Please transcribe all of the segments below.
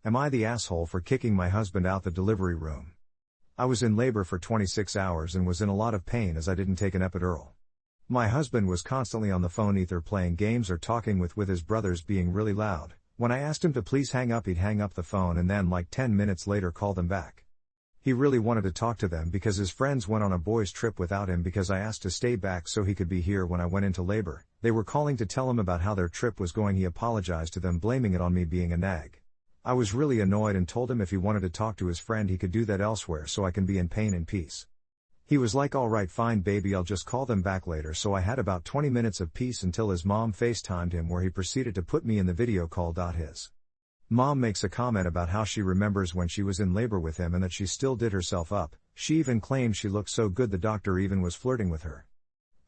Am I the asshole for kicking my husband out the delivery room? I was in labor for 26 hours and was in a lot of pain as I didn't take an epidural. My husband was constantly on the phone either playing games or talking with his brothers being really loud. When I asked him to please hang up, he'd hang up the phone and then like 10 minutes later call them back. He really wanted to talk to them because his friends went on a boys' trip without him because I asked to stay back so he could be here when I went into labor. They were calling to tell him about how their trip was going. He apologized to them, blaming it on me being a nag. I was really annoyed and told him if he wanted to talk to his friend he could do that elsewhere so I can be in pain and peace. He was like, alright fine baby, I'll just call them back later. So I had about 20 minutes of peace until his mom FaceTimed him where he proceeded to put me in the video call. His mom makes a comment about how she remembers when she was in labor with him and that she still did herself up. She even claimed she looked so good the doctor even was flirting with her.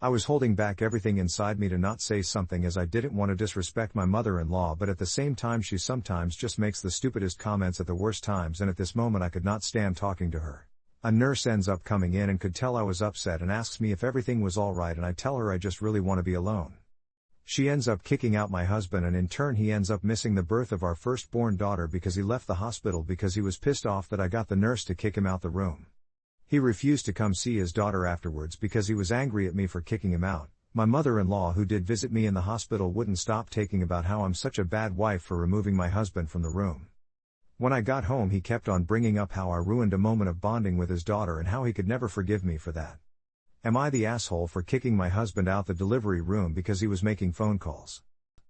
I was holding back everything inside me to not say something as I didn't want to disrespect my mother-in-law, but at the same time she sometimes just makes the stupidest comments at the worst times, and at this moment I could not stand talking to her. A nurse ends up coming in and could tell I was upset and asks me if everything was alright, and I tell her I just really want to be alone. She ends up kicking out my husband, and in turn he ends up missing the birth of our firstborn daughter because he left the hospital because he was pissed off that I got the nurse to kick him out the room. He refused to come see his daughter afterwards because he was angry at me for kicking him out. My mother-in-law, who did visit me in the hospital, wouldn't stop talking about how I'm such a bad wife for removing my husband from the room. When I got home he kept on bringing up how I ruined a moment of bonding with his daughter and how he could never forgive me for that. Am I the asshole for kicking my husband out the delivery room because he was making phone calls?